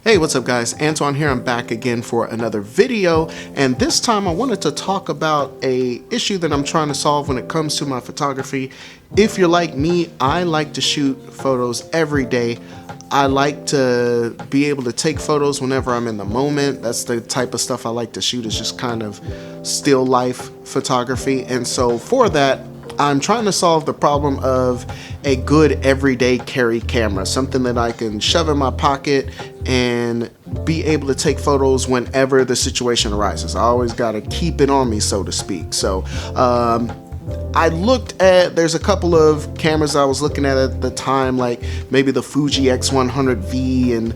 Hey, what's up guys? Antoine here. I'm back again for another video, and this time I wanted to talk about a issue that I'm trying to solve when it comes to my photography. If you're like me, I like to shoot photos every day. I like to be able to take photos whenever I'm in the moment. That's the type of stuff I like to shoot, is just kind of still life photography. And so for that, I'm trying to solve the problem of a good everyday carry camera, something that I can shove in my pocket and be able to take photos whenever the situation arises. I always got to keep it on me, so to speak. So I looked at, there's a couple of cameras I was looking at the time, like maybe the Fuji X100V and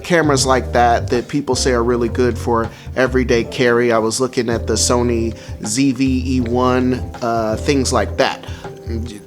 cameras like that people say are really good for everyday carry. I was looking at the Sony ZV-E1, things like that,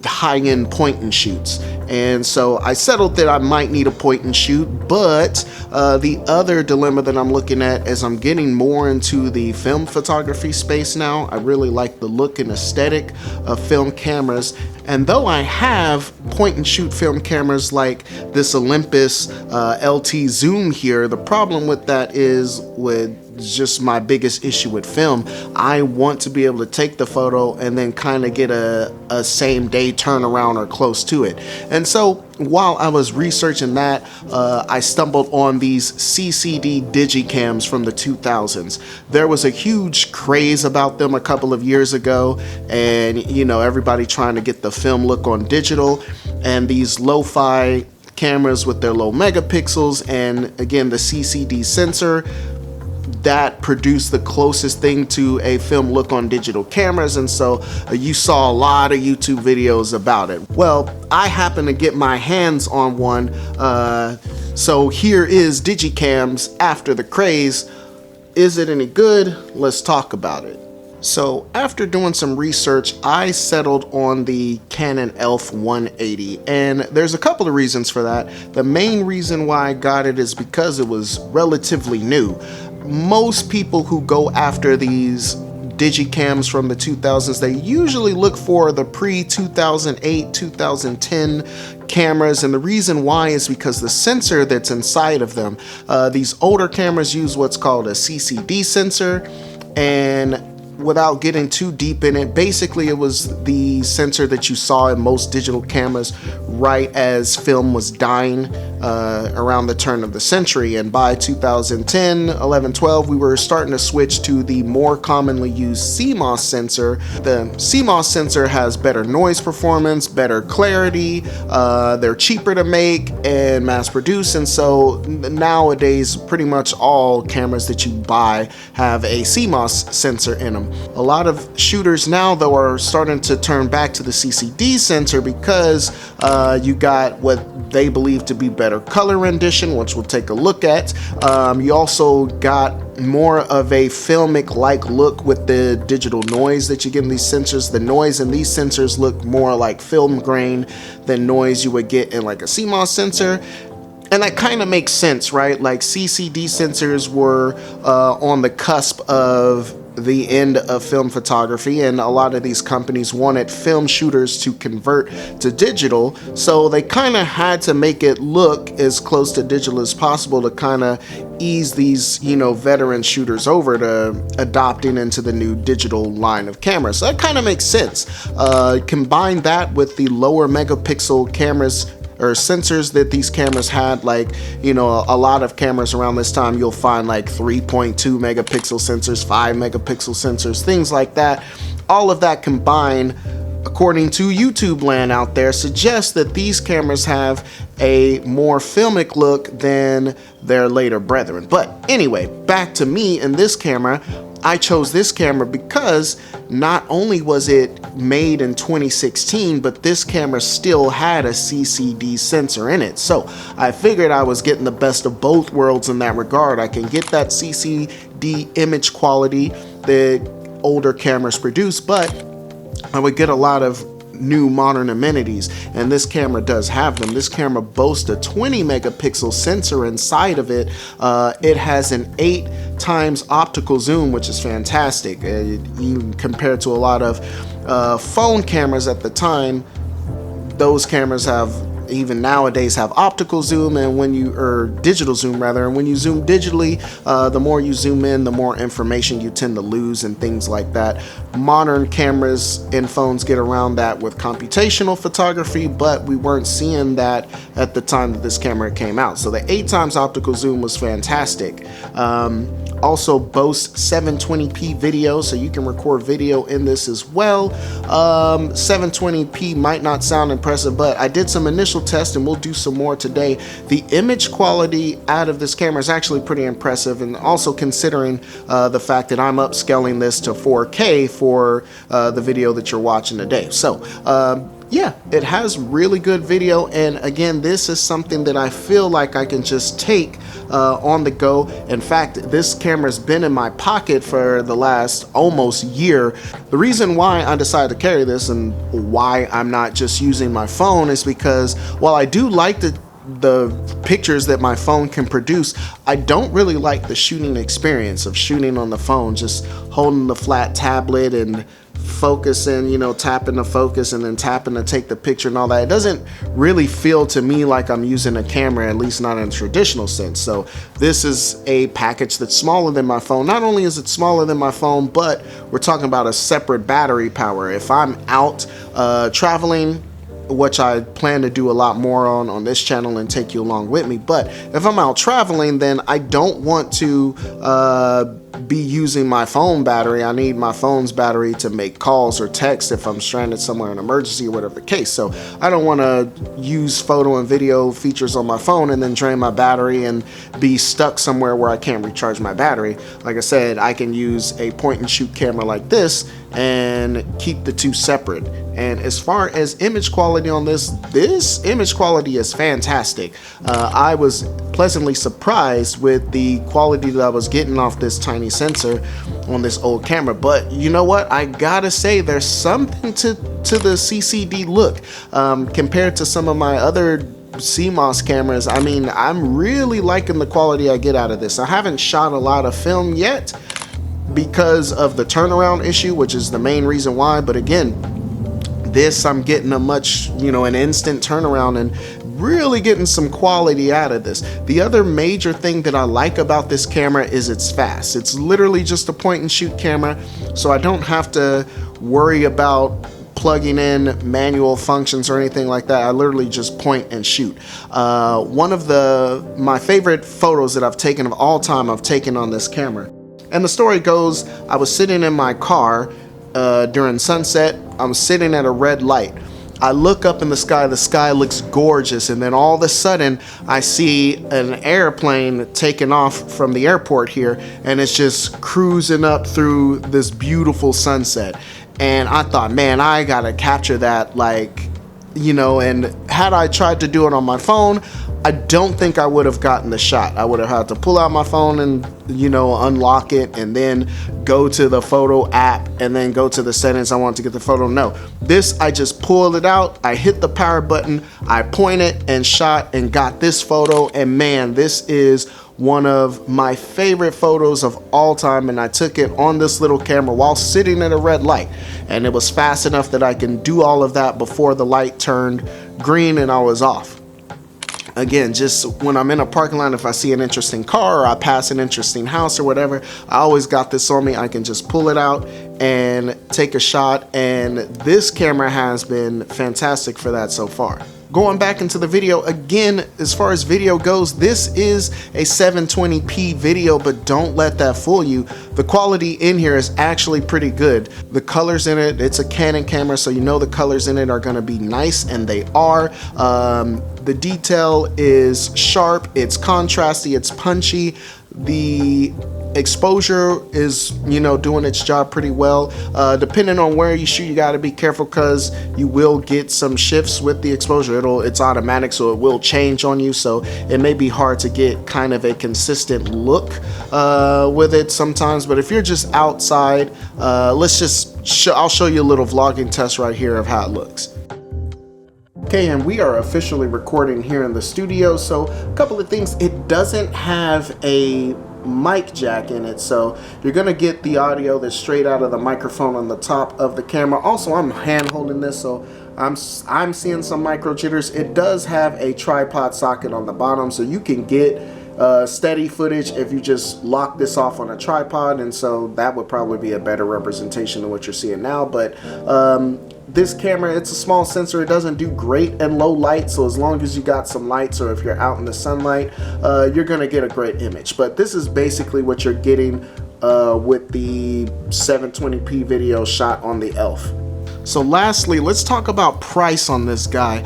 high-end point and shoots. And so I settled that I might need a point and shoot, but the other dilemma that I'm looking at is I'm getting more into the film photography space now. I really like the look and aesthetic of film cameras, and though I have point and shoot film cameras like this Olympus LT Zoom here, the problem with that is with just my biggest issue with film. I want to be able to take the photo and then kind of get a same day turnaround or close to it. And so while I was researching that, I stumbled on these CCD Digicams from the 2000s. There was a huge craze about them a couple of years ago, and you know, everybody trying to get the film look on digital, and these lo-fi cameras with their low megapixels and again the CCD sensor that produced the closest thing to a film look on digital cameras. And so you saw a lot of YouTube videos about it. Well, I happen to get my hands on one, so here is Digicams after the craze. Is it any good? Let's talk about it. So after doing some research, I settled on the Canon elph 180, and there's a couple of reasons for that. The main reason why I got it is because it was relatively new. Most people who go after these Digicams from the 2000s, they usually look for the pre-2008, 2010 cameras, and the reason why is because the sensor that's inside of them, these older cameras use what's called a CCD sensor, and without getting too deep in it, basically it was the sensor that you saw in most digital cameras right as film was dying around the turn of the century. And by 2010, 11, 12, we were starting to switch to the more commonly used CMOS sensor. The CMOS sensor has better noise performance, better clarity, they're cheaper to make and mass produce, and so nowadays pretty much all cameras that you buy have a CMOS sensor in them. A lot of shooters now though are starting to turn back to the CCD sensor because you got what they believe to be better color rendition, which we'll take a look at. You also got more of a filmic like look with the digital noise that you get in these sensors. The noise in these sensors look more like film grain than noise you would get in like a CMOS sensor. And that kind of makes sense, right? Like CCD sensors were on the cusp of the end of film photography, and a lot of these companies wanted film shooters to convert to digital, so they kind of had to make it look as close to digital as possible to kind of ease these, you know, veteran shooters over to adopting into the new digital line of cameras. So that kind of makes sense. Combine that with the lower megapixel cameras or sensors that these cameras had, like, you know, a lot of cameras around this time you'll find like 3.2 megapixel sensors, 5 megapixel sensors, things like that. All of that combined, according to YouTube land out there, suggests that these cameras have a more filmic look than their later brethren. But anyway, back to me and this camera. I chose this camera because not only was it made in 2016, but this camera still had a CCD sensor in it. So I figured I was getting the best of both worlds in that regard. I can get that CCD image quality that older cameras produce, but I would get a lot of new modern amenities, and this camera does have them. This camera boasts a 20 megapixel sensor inside of it. It has an 8 times optical zoom, which is fantastic. Even compared to a lot of phone cameras at the time, those cameras have even nowadays have optical zoom, and or digital zoom rather, and when you zoom digitally, the more you zoom in, the more information you tend to lose and things like that. Modern cameras and phones get around that with computational photography, but we weren't seeing that at the time that this camera came out. So the 8x optical zoom was fantastic. Also boasts 720p video, so you can record video in this as well. 720p might not sound impressive, but I did some initial tests and we'll do some more today. The image quality out of this camera is actually pretty impressive, and also considering the fact that I'm upscaling this to 4K for the video that you're watching today. So yeah, it has really good video, and again, this is something that I feel like I can just take on the go. In fact, this camera's been in my pocket for the last almost year. The reason why I decided to carry this and why I'm not just using my phone is because while I do like the pictures that my phone can produce, I don't really like the shooting experience of shooting on the phone, just holding the flat tablet and focusing, you know, tapping the focus and then tapping to take the picture and all that. It doesn't really feel to me like I'm using a camera, at least not in a traditional sense. So this is a package that's smaller than my phone. Not only is it smaller than my phone, but we're talking about a separate battery power. If I'm out traveling, which I plan to do a lot more on this channel and take you along with me, but if I'm out traveling, then I don't want to be using my phone battery. I need my phone's battery to make calls or text if I'm stranded somewhere in an emergency or whatever the case. So I don't want to use photo and video features on my phone and then drain my battery and be stuck somewhere where I can't recharge my battery. Like I said, I can use a point and shoot camera like this and keep the two separate. And as far as image quality on this image quality is fantastic. I was pleasantly surprised with the quality that I was getting off this tiny sensor on this old camera. But you know what, I gotta say there's something to the CCD look compared to some of my other CMOS cameras. I mean, I'm really liking the quality I get out of this. I haven't shot a lot of film yet because of the turnaround issue, which is the main reason why, but again, this I'm getting a much, you know, an instant turnaround and really getting some quality out of this. The other major thing that I like about this camera is it's fast. It's literally just a point and shoot camera, so I don't have to worry about plugging in manual functions or anything like that. I literally just point and shoot. One of my favorite photos that I've taken of all time, I've taken on this camera. And the story goes, I was sitting in my car during sunset. I'm sitting at a red light. I look up in the sky looks gorgeous, and then all of a sudden I see an airplane taking off from the airport here, and it's just cruising up through this beautiful sunset. And I thought, man, I gotta capture that, like, you know, and had I tried to do it on my phone, I don't think I would have gotten the shot. I would have had to pull out my phone and, you know, unlock it and then go to the photo app and then go to the settings I want to get the photo. No, this, I just pulled it out, I hit the power button, I pointed and shot and got this photo, and man, this is one of my favorite photos of all time, and I took it on this little camera while sitting at a red light, and it was fast enough that I can do all of that before the light turned green and I was off. Again, just when I'm in a parking lot, if I see an interesting car or I pass an interesting house or whatever, I always got this on me. I can just pull it out and take a shot, and this camera has been fantastic for that so far. Going back into the video, again, as far as video goes, this is a 720p video, but don't let that fool you. The quality in here is actually pretty good. The colors in it, it's a Canon camera, so you know the colors in it are gonna be nice, and they are. The detail is sharp, it's contrasty, it's punchy. The exposure is, you know, doing its job pretty well. Depending on where you shoot, you got to be careful because you will get some shifts with the exposure. It's automatic, so it will change on you, so it may be hard to get kind of a consistent look with it sometimes. But if you're just outside, I'll show you a little vlogging test right here of how it looks. Okay, and we are officially recording here in the studio. So a couple of things, it doesn't have a mic jack in it, so you're gonna get the audio that's straight out of the microphone on the top of the camera. Also, I'm hand holding this, so I'm seeing some micro jitters. It does have a tripod socket on the bottom, so you can get steady footage if you just lock this off on a tripod, and so that would probably be a better representation than what you're seeing now. But this camera, it's a small sensor. It doesn't do great in low light, so as long as you got some lights or if you're out in the sunlight, you're gonna get a great image. But this is basically what you're getting with the 720p video shot on the elph. So lastly, let's talk about price on this guy.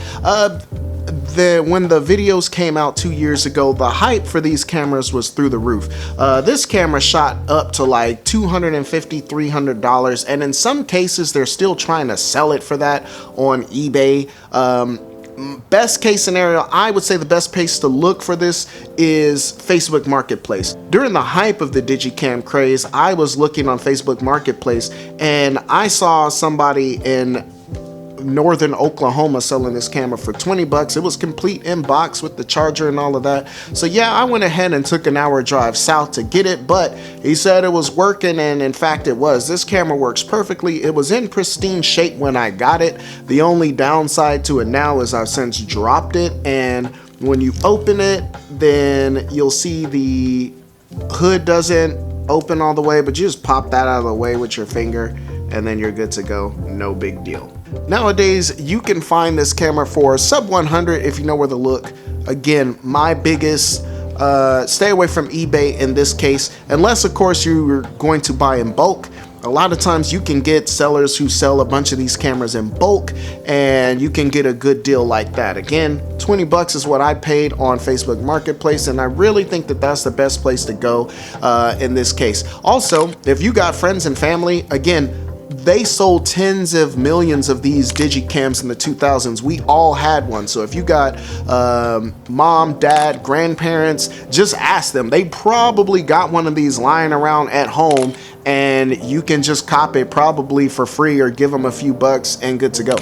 When the videos came out 2 years ago, the hype for these cameras was through the roof. This camera shot up to like $250, $300, and in some cases they're still trying to sell it for that on eBay. Best case scenario, I would say the best place to look for this is Facebook Marketplace. During the hype of the Digicam craze, I was looking on Facebook Marketplace and I saw somebody in northern Oklahoma selling this camera for 20 bucks. It was complete in box with the charger and all of that. So yeah, I went ahead and took an hour drive south to get it, but he said it was working, and in fact it was. This camera works perfectly. It was in pristine shape when I got it. The only downside to it now is I've since dropped it, and when you open it, then you'll see the hood doesn't open all the way, but you just pop that out of the way with your finger and then you're good to go. No big deal. Nowadays, you can find this camera for sub 100 if you know where to look. Again, my biggest, stay away from eBay in this case, unless of course you're going to buy in bulk. A lot of times you can get sellers who sell a bunch of these cameras in bulk, and you can get a good deal like that. Again, 20 bucks is what I paid on Facebook Marketplace, and I really think that that's the best place to go in this case. Also, if you got friends and family, again, they sold tens of millions of these Digicams in the 2000s. We all had one. So if you got mom, dad, grandparents, just ask them. They probably got one of these lying around at home, and you can just cop it probably for free or give them a few bucks and good to go.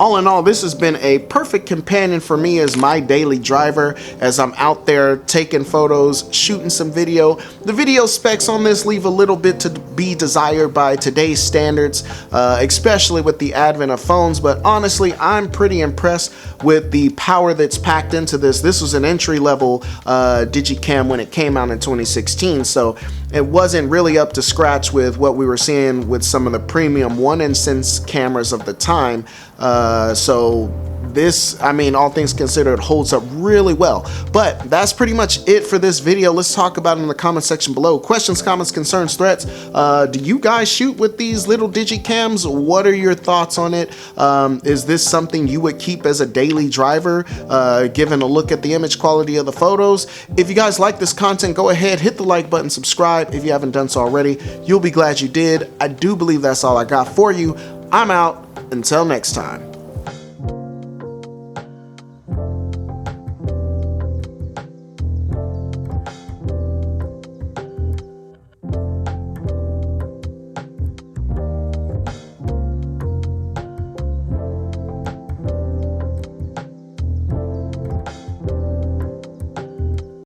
All in all, this has been a perfect companion for me as my daily driver as I'm out there taking photos, shooting some video. The video specs on this leave a little bit to be desired by today's standards, especially with the advent of phones, but honestly, I'm pretty impressed with the power that's packed into this. This was an entry-level Digicam when it came out in 2016, so it wasn't really up to scratch with what we were seeing with some of the premium 1-inch cameras of the time. So this, I mean, all things considered, holds up really well. But that's pretty much it for this video. Let's talk about it in the comment section below. Questions, comments, concerns, threats. Do you guys shoot with these little Digicams? What are your thoughts on it? Is this something you would keep as a daily driver, given a look at the image quality of the photos? If you guys like this content, go ahead, hit the like button, subscribe if you haven't done so already. You'll be glad you did. I do believe that's all I got for you. I'm out. Until next time.